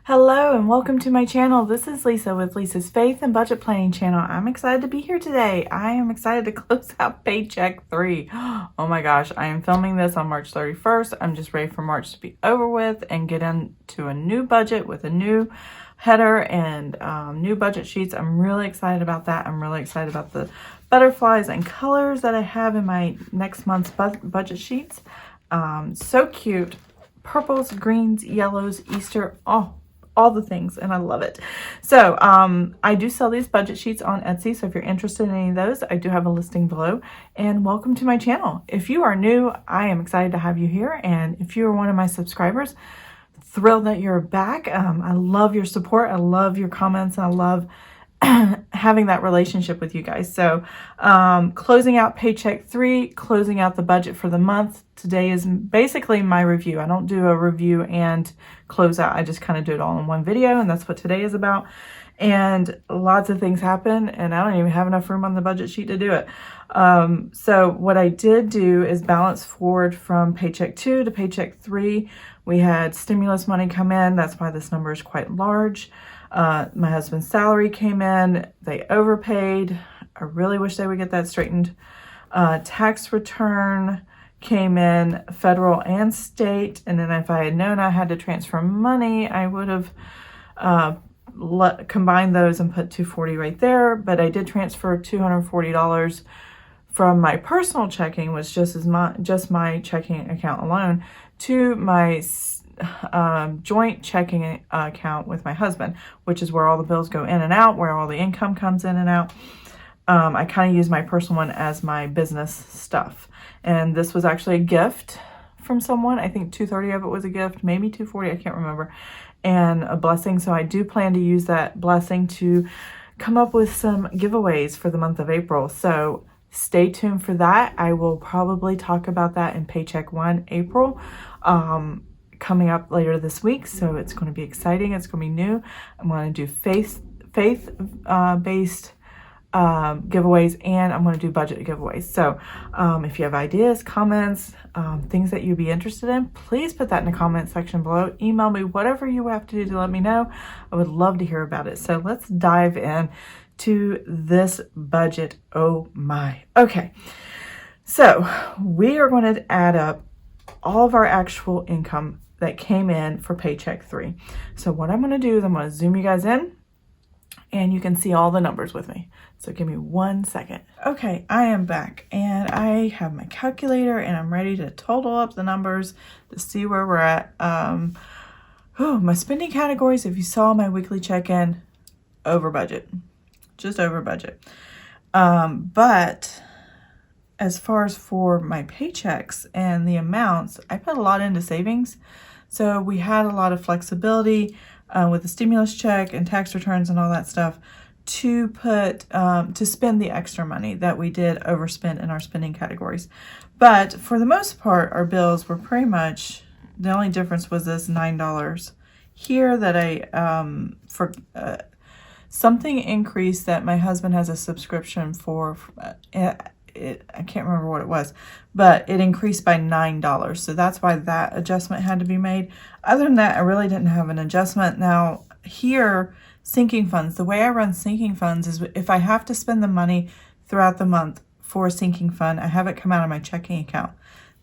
Hello and welcome to my channel. This is Lisa with Lisa's Faith and Budget Planning channel. I'm excited to be here today. I am excited to close out Paycheck 3. Oh my gosh, I am filming this on March 31st. I'm just ready for March to be over with and get into a new budget with a new header and new budget sheets. I'm really excited about that. I'm really excited about the butterflies and colors that I have in my next month's budget sheets. So cute. Purples, greens, yellows, Easter, all the things, and I love it. So I do sell these budget sheets on Etsy, so if you're interested in any of those, I do have a listing below. And welcome to my channel. If you are new, I am excited to have you here, and if you are one of my subscribers, thrilled that you're back. I love your support, I love your comments, and I love having that relationship with you guys. So closing out Paycheck 3, closing out the budget for the month. Today is basically my review. I don't do a review and close out. I just kind of do it all in one video, and that's what today is about. And lots of things happen, and I don't even have enough room on the budget sheet to do it. So what I did do is balance forward from Paycheck 2 to Paycheck 3. We had stimulus money come in. That's why this number is quite large. My husband's salary came in. They overpaid. I really wish they would get that straightened. Tax return came in, federal and state. And then if I had known I had to transfer money, I would have combined those and put $240 right there. But I did transfer $240 from my personal checking, which just my checking account alone, to my joint checking account with my husband, which is where all the bills go in and out, where all the income comes in and out. I kind of use my personal one as my business stuff. And this was actually a gift from someone. I think $230 of it was a gift, maybe $240, I can't remember, and a blessing. So I do plan to use that blessing to come up with some giveaways for the month of April. So stay tuned for that. I will probably talk about that in Paycheck 1 April. Coming up later this week, so it's going to be exciting. It's going to be new. I'm going to do faith-based giveaways, and I'm going to do budget giveaways. So if you have ideas, comments, things that you'd be interested in, please put that in the comment section below. Email me, whatever you have to do to let me know. I would love to hear about it. So let's dive in to this budget. Oh my. Okay, so we are going to add up all of our actual income that came in for Paycheck 3. So what I'm going to do is I'm going to zoom you guys in, and you can see all the numbers with me. So give me 1 second. Okay, I am back, and I have my calculator, and I'm ready to total up the numbers to see where we're at. My spending categories, if you saw my weekly check-in, over budget. Just over budget. But as far as for my paychecks and the amounts, I put a lot into savings. So we had a lot of flexibility with the stimulus check and tax returns and all that stuff to put to spend the extra money that we did overspend in our spending categories. But for the most part, our bills were pretty much, the only difference was this $9 here that I something increased that my husband has a subscription for. I can't remember what it was, but it increased by $9. So that's why that adjustment had to be made. Other than that, I really didn't have an adjustment. Now here, sinking funds, the way I run sinking funds is if I have to spend the money throughout the month for a sinking fund, I have it come out of my checking account.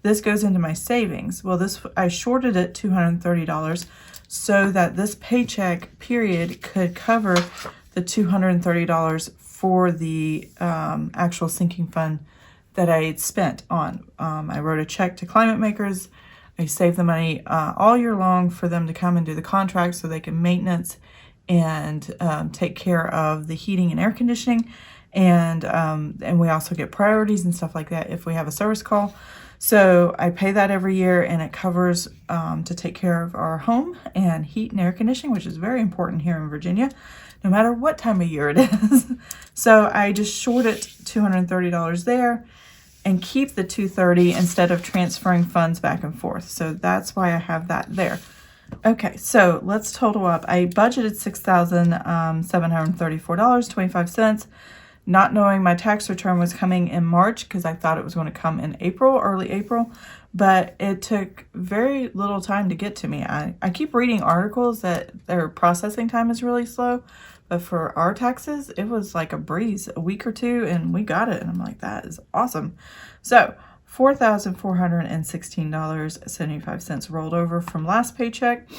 This goes into my savings. Well, I shorted it $230 so that this paycheck period could cover the $230 for the actual sinking fund that I had spent on. I wrote a check to climate makers. I saved the money all year long for them to come and do the contract so they can maintenance and take care of the heating and air conditioning. And we also get priorities and stuff like that if we have a service call. So I pay that every year, and it covers to take care of our home and heat and air conditioning, which is very important here in Virginia, no matter what time of year it is. So I just short it $230 there and keep the $230 instead of transferring funds back and forth. So that's why I have that there. Okay, so let's total up. I budgeted $6,734.25. not knowing my tax return was coming in March because I thought it was going to come in April, early April, but it took very little time to get to me. I keep reading articles that their processing time is really slow, but for our taxes, it was like a breeze, a week or two, and we got it. And I'm like, that is awesome. So $4,416.75 rolled over from last paycheck.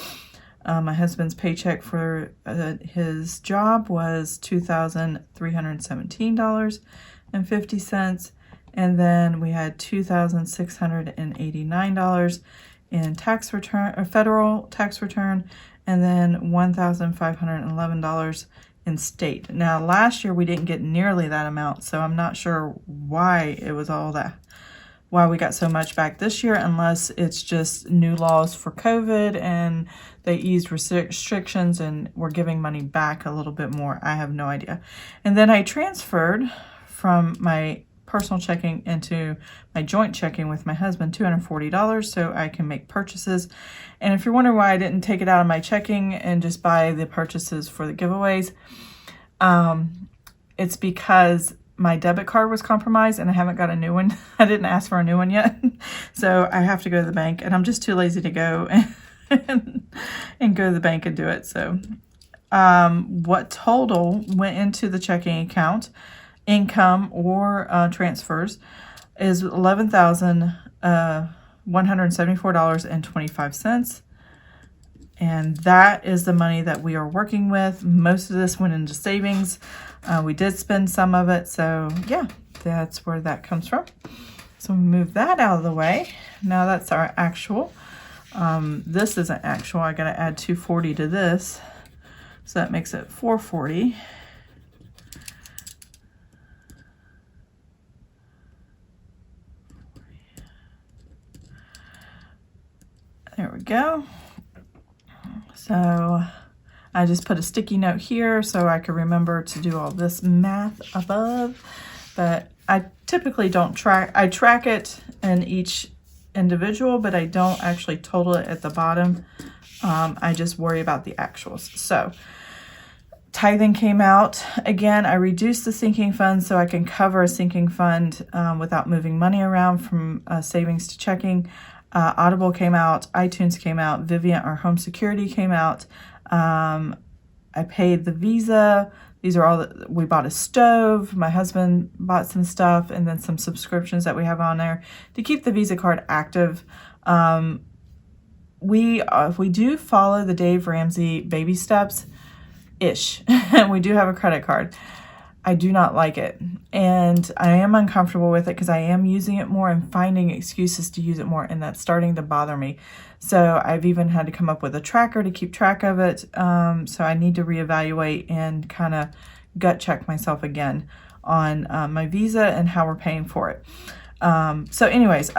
My husband's paycheck for his job was $2,317.50. And then we had $2,689 in tax return, or federal tax return, and then $1,511 in state. Now, last year we didn't get nearly that amount, so I'm not sure why it was all that, why we got so much back this year, unless it's just new laws for COVID and they eased restrictions and we're giving money back a little bit more. I have no idea. And then I transferred from my personal checking into my joint checking with my husband, $240, so I can make purchases. And if you're wondering why I didn't take it out of my checking and just buy the purchases for the giveaways, it's because my debit card was compromised and I haven't got a new one. I didn't ask for a new one yet. So I have to go to the bank, and I'm just too lazy to go and go to the bank and do it. So what total went into the checking account, income or transfers, is $11,174.25. And that is the money that we are working with. Most of this went into savings. We did spend some of it. So yeah, that's where that comes from. So we move that out of the way. Now that's our actual. This isn't actual. I got to add 240 to this. So that makes it 440. There we go. So I just put a sticky note here so I can remember to do all this math above, but I typically don't track. I track it in each individual, but I don't actually total it at the bottom. I just worry about the actuals. So tithing came out. Again, I reduced the sinking fund so I can cover a sinking fund without moving money around from savings to checking. Audible came out, iTunes came out, Vivint, our home security, came out. I paid the Visa. These are all we bought a stove. My husband bought some stuff, and then some subscriptions that we have on there to keep the Visa card active. We do follow the Dave Ramsey baby steps ish. We do have a credit card. I do not like it, and I am uncomfortable with it because I am using it more and finding excuses to use it more, and that's starting to bother me. So I've even had to come up with a tracker to keep track of it. So I need to reevaluate and kind of gut check myself again on my Visa and how we're paying for it. So anyways,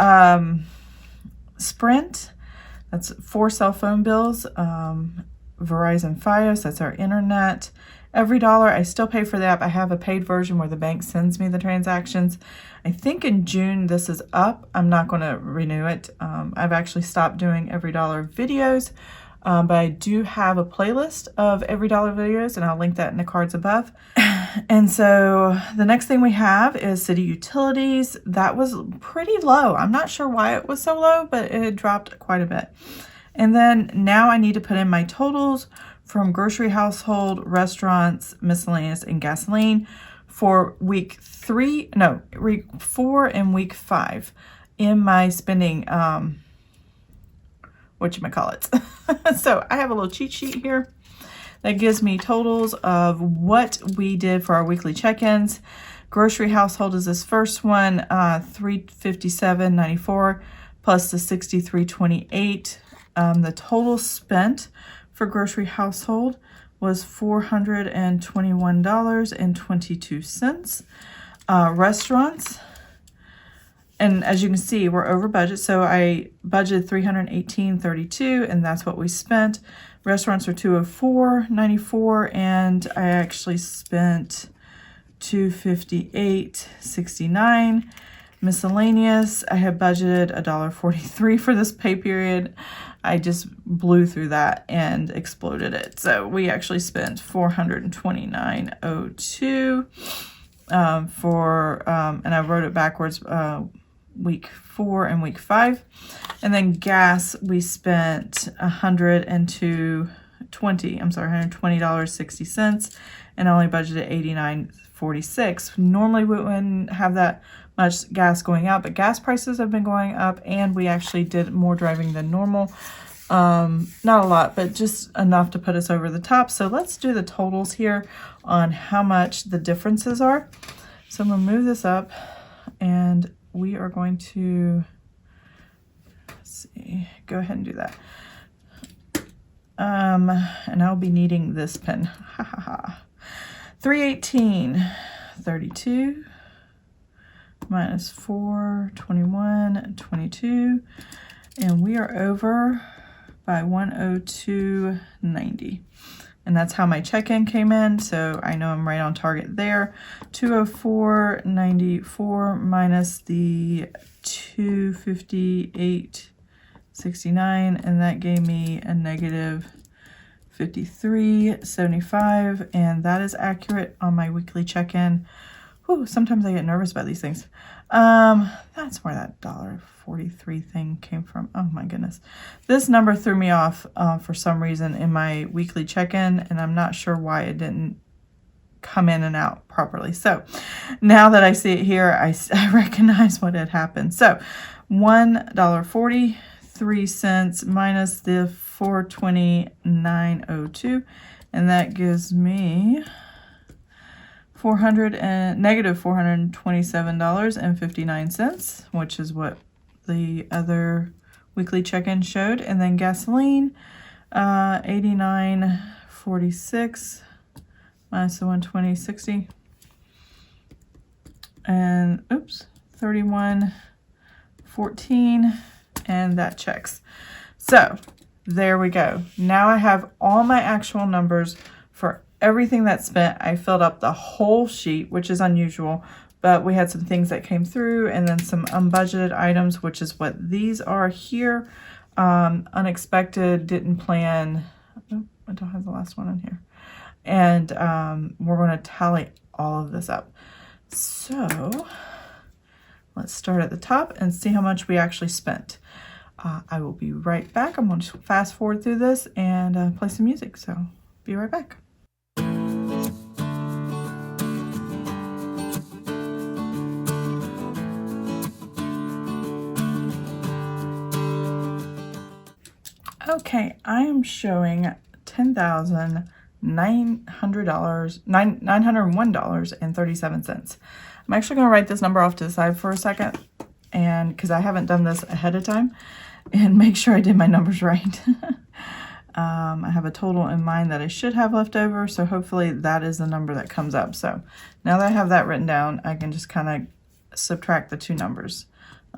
Sprint, that's 4 cell phone bills. Verizon Fios, that's our internet. Every dollar, I still pay for the app. I have a paid version where the bank sends me the transactions. I think in June this is up. I'm not going to renew it. I've actually stopped doing every dollar videos, but I do have a playlist of every dollar videos, and I'll link that in the cards above. And so the next thing we have is city utilities. That was pretty low. I'm not sure why it was so low, but it had dropped quite a bit. And then now I need to put in my totals from grocery, household, restaurants, miscellaneous, and gasoline for week 4 and week 5 in my spending, whatchamacallit. So I have a little cheat sheet here that gives me totals of what we did for our weekly check-ins. Grocery household is this first one, $357.94 plus the $63.28. The total spent for grocery household was $421.22. Restaurants, and as you can see, we're over budget. So I budgeted $318.32, and that's what we spent. Restaurants are $204.94, and I actually spent $258.69. Miscellaneous, I had budgeted $1.43 for this pay period. I just blew through that and exploded it. So we actually spent $429.02. and I wrote it backwards, week 4 and week 5. And then gas, we spent $120.60, and I only budgeted $89.46. Normally we wouldn't have that much gas going out, but gas prices have been going up, and we actually did more driving than normal. Not a lot, but just enough to put us over the top. So let's do the totals here on how much the differences are. So I'm going to move this up, and we are going to, let's see, go ahead and do that. And I'll be needing this pen. Ha ha ha. 318.32 minus 421.22, and we are over by 102.90. And that's how my check-in came in, so I know I'm right on target there. 204.94 minus the 258.69, and that gave me a negative 53.75, and that is accurate on my weekly check-in. Whew, sometimes I get nervous about these things. That's where that $1.43 thing came from. Oh my goodness. This number threw me off for some reason in my weekly check-in, and I'm not sure why it didn't come in and out properly. So now that I see it here, I recognize what had happened. So $1.43 minus the 429.02, and that gives me negative $427.59, which is what the other weekly check-in showed. And then gasoline, 89.46 minus the 120.60, and oops, 31.14, and that checks. So there we go. Now I have all my actual numbers for everything that's spent. I filled up the whole sheet, which is unusual, but we had some things that came through, and then some unbudgeted items, which is what these are here. Unexpected, didn't plan. Oh, I don't have the last one on here. And we're going to tally all of this up. So let's start at the top and see how much we actually spent. I will be right back. I'm going to fast forward through this and play some music. So be right back. Okay, I am showing $901.37. I'm actually going to write this number off to the side for a second, and because I haven't done this ahead of time, and make sure I did my numbers right. I have a total in mind that I should have left over, so hopefully that is the number that comes up. So now that I have that written down, I can just kind of subtract the two numbers.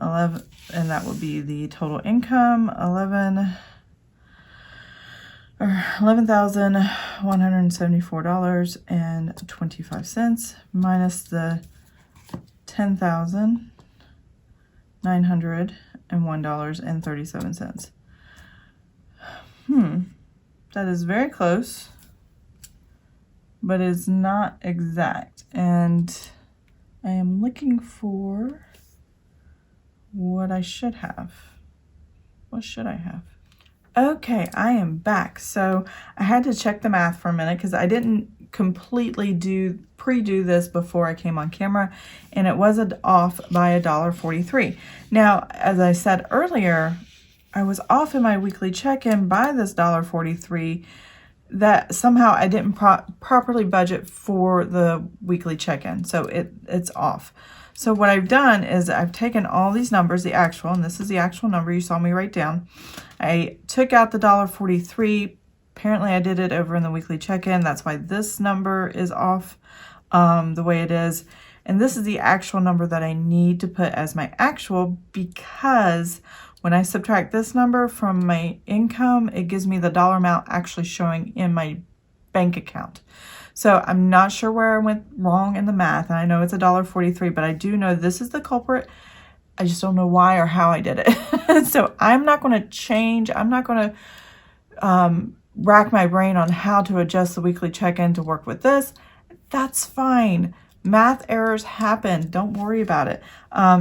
11, and that would be the total income, $11,174.25 minus the $10,901.37. That is very close, but it's not exact. And I am looking for what I should have. What should I have? Okay, I am back. So I had to check the math for a minute because I didn't completely pre-do this before I came on camera, and it was off by $1.43. Now, as I said earlier, I was off in my weekly check-in by this $1.43 that somehow I didn't properly budget for the weekly check-in. So it's off. So what I've done is I've taken all these numbers, the actual, and this is the actual number you saw me write down. I took out the $1.43. Apparently I did it over in the weekly check-in. That's why this number is off the way it is. And this is the actual number that I need to put as my actual, because when I subtract this number from my income, it gives me the dollar amount actually showing in my bank account. So I'm not sure where I went wrong in the math. And I know it's $1.43, but I do know this is the culprit. I just don't know why or how I did it. So I'm not going to change. I'm not going to rack my brain on how to adjust the weekly check-in to work with this. That's fine. Math errors happen. Don't worry about it.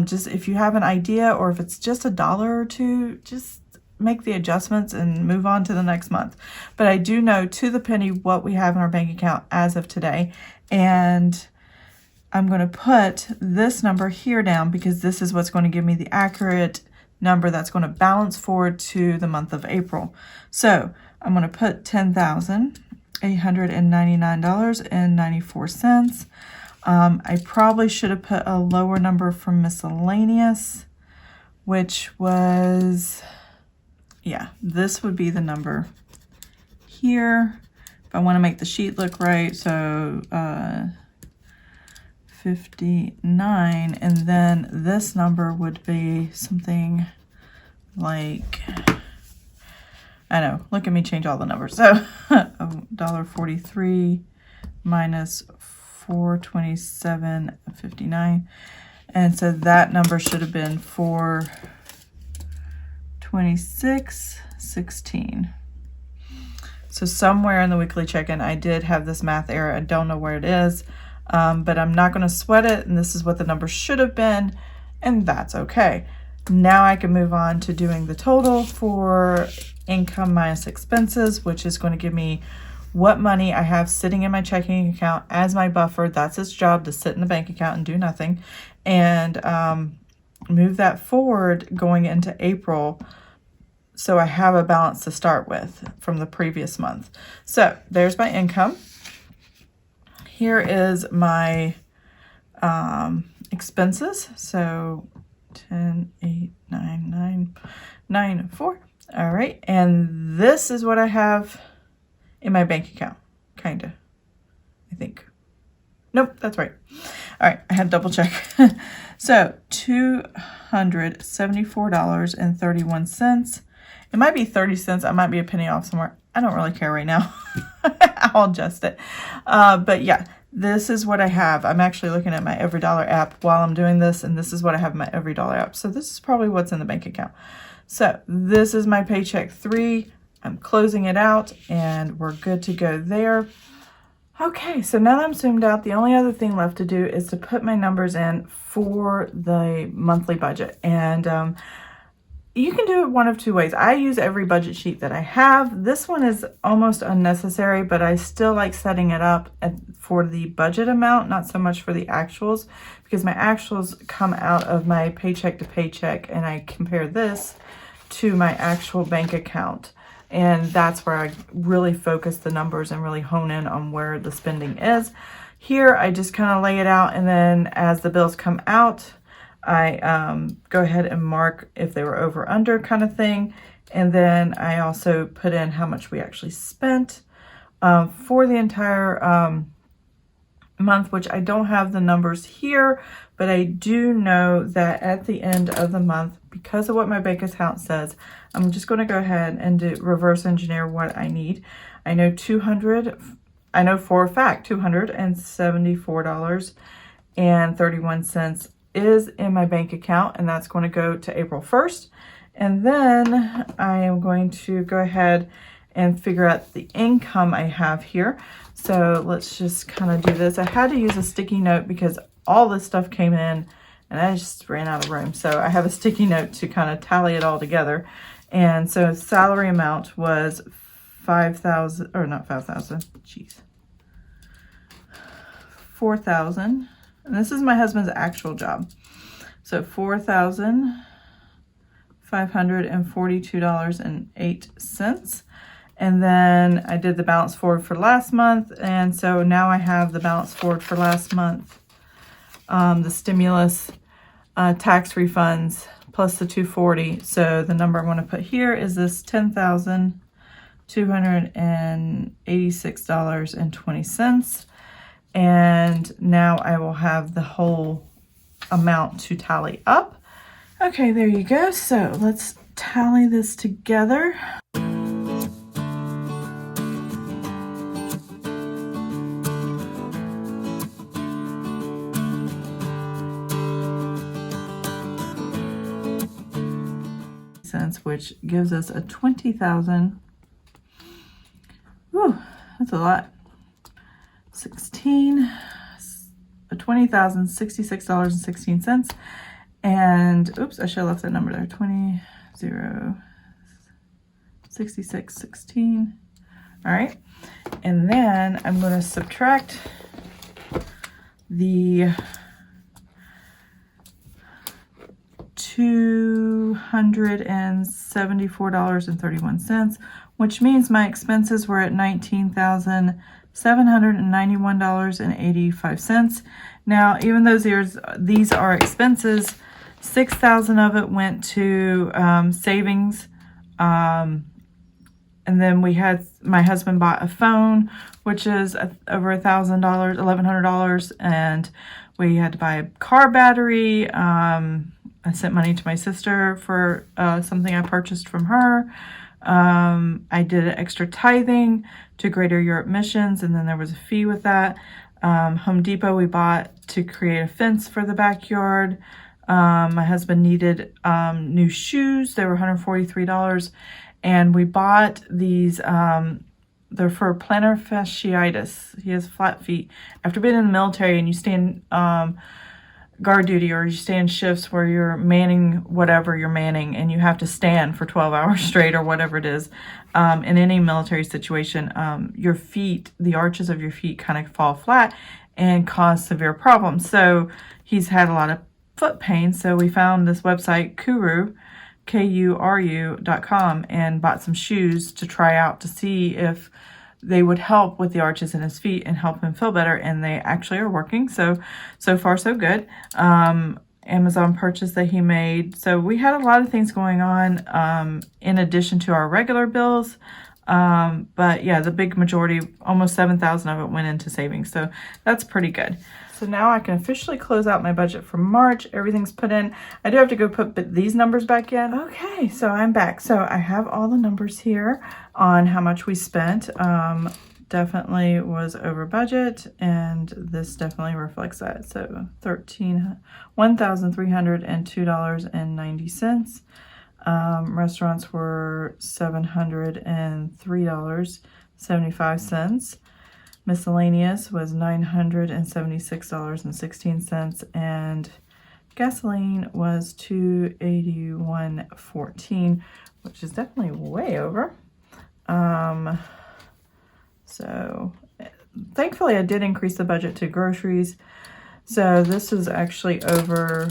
Just if you have an idea or if it's just $1 or $2, just make the adjustments and move on to the next month. But I do know to the penny what we have in our bank account as of today. And I'm going to put this number here down because this is what's going to give me the accurate number that's going to balance forward to the month of April. So I'm going to put $10,899.94. I probably should have put a lower number for miscellaneous, which was, yeah, this would be the number here. If I want to make the sheet look right, so 59, and then this number would be something like, I know, look at me change all the numbers. So $1.43 minus 427.59, and so that number should have been 426.16. So somewhere in the weekly check-in I did have this math error. I don't know where it is, but I'm not going to sweat it, and this is what the number should have been, and that's okay. Now I can move on to doing the total for income minus expenses, which is going to give me what money I have sitting in my checking account as my buffer. That's its job, to sit in the bank account and do nothing, and move that forward going into April, so I have a balance to start with from the previous month. So there's my income. Here is my expenses. So 10,899.94. All right, and this is what I have in my bank account, kinda, I think. Nope, that's right. All right, I had to double check. So $274.31. It might be 30 cents. I might be a penny off somewhere. I don't really care right now. I'll adjust it. But yeah, this is what I have. I'm actually looking at my Every Dollar app while I'm doing this, and this is what I have in my Every Dollar app. So this is probably what's in the bank account. So this is my Paycheck 3. I'm closing it out, and we're good to go there. Okay, so now that I'm zoomed out, the only other thing left to do is to put my numbers in for the monthly budget. And you can do it one of two ways. I use every budget sheet that I have. This one is almost unnecessary, but I still like setting it up for the budget amount, not so much for the actuals, because my actuals come out of my paycheck to paycheck, and I compare this to my actual bank account. And that's where I really focus the numbers and really hone in on where the spending is. Here, I just kind of lay it out, and then as the bills come out, I go ahead and mark if they were over, under kind of thing. And then I also put in how much we actually spent for the entire month, which I don't have the numbers here, but I do know that at the end of the month, because of what my bank account says, I'm just going to go ahead and reverse engineer what I need. I know I know for a fact $274.31 is in my bank account, and that's going to go to April 1st. And then I am going to go ahead and figure out the income I have here. So let's just kind of do this. I had to use a sticky note because all this stuff came in and I just ran out of room. So I have a sticky note to kind of tally it all together. And so salary amount was 5,000, or not 5,000, geez, 4,000. And this is my husband's actual job. So $4,542.08. And then I did the balance forward for last month. And so now I have the balance forward for last month. The stimulus, tax refunds, plus the $240. So the number I'm going to put here is this $10,286.20. And now I will have the whole amount to tally up. Okay, there you go. So let's tally this together. Which gives us a 20,000. Whew, that's a lot. 16, $20,066.16. And oops, I should have left that number there. 20,066.16. All right, and then I'm going to subtract the $274.31, which means my expenses were at $19,791.85. Now, even though these are expenses, $6,000 of it went to savings. And then we had, my husband bought a phone, which is over $1,000, $1,100, and we had to buy a car battery. I sent money to my sister for something I purchased from her. I did an extra tithing to Greater Europe Missions, and then there was a fee with that. Home Depot we bought to create a fence for the backyard. My husband needed new shoes. They were $143. And we bought these, they're for plantar fasciitis. He has flat feet. After being in the military and you stay in guard duty, or you stay in shifts where you're manning whatever you're manning and you have to stand for 12 hours straight or whatever it is, in any military situation, your feet, the arches of your feet kind of fall flat and cause severe problems. So he's had a lot of foot pain. So we found this website, Kuru.com, and bought some shoes to try out to see if they would help with the arches in his feet and help him feel better, and they actually are working. So far so good. Amazon purchase that he made. So we had a lot of things going on in addition to our regular bills. But yeah, the big majority, almost $7,000 of it went into savings. So that's pretty good. So now I can officially close out my budget for March. Everything's put in. I do have to go put these numbers back in. Okay, so I'm back. So I have all the numbers here on how much we spent. Definitely was over budget, and this definitely reflects that. So $1,302.90. Restaurants were $703.75. Miscellaneous was $976.16, and gasoline was $281.14, which is definitely way over. So thankfully I did increase the budget to groceries. So this is actually over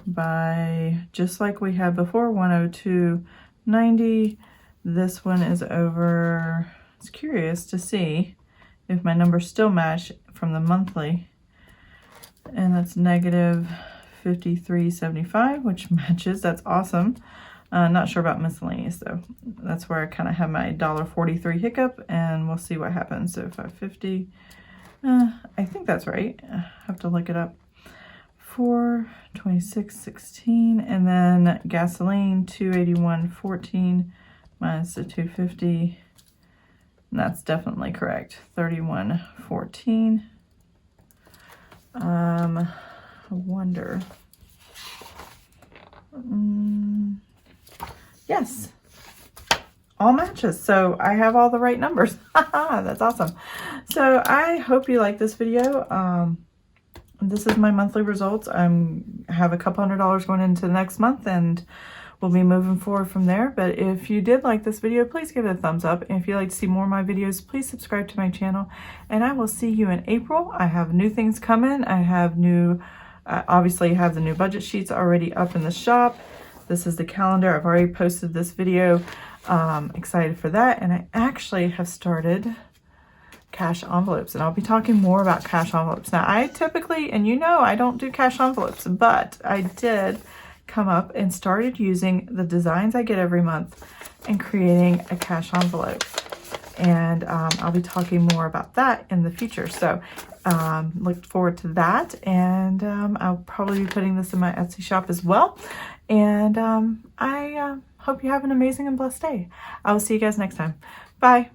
by, just like we had before, $102.90. This one is over. It's curious to see if my numbers still match from the monthly, and that's negative $53.75, which matches. That's awesome. Not sure about miscellaneous though. That's where I kind of have my $1.43 hiccup, and we'll see what happens. So $5.50, I think that's right. I have to look it up. $4.26.16, and then gasoline $281.14 minus the $2.50. And that's definitely correct. $31.14. I wonder. Yes, all matches. So I have all the right numbers. That's awesome. So I hope you like this video. This is my monthly results. I have a couple $100 going into the next month, and we'll be moving forward from there. But if you did like this video, please give it a thumbs up. And if you'd like to see more of my videos, please subscribe to my channel. And I will see you in April. I have new things coming. I have new, obviously have the new budget sheets already up in the shop. This is the calendar. I've already posted this video. Excited for that. And I actually have started cash envelopes, and I'll be talking more about cash envelopes. Now, I typically, and you know, I don't do cash envelopes, but I did come up and started using the designs I get every month and creating a cash envelope. And I'll be talking more about that in the future. So look forward to that. And I'll probably be putting this in my Etsy shop as well. And I hope you have an amazing and blessed day. I will see you guys next time. Bye.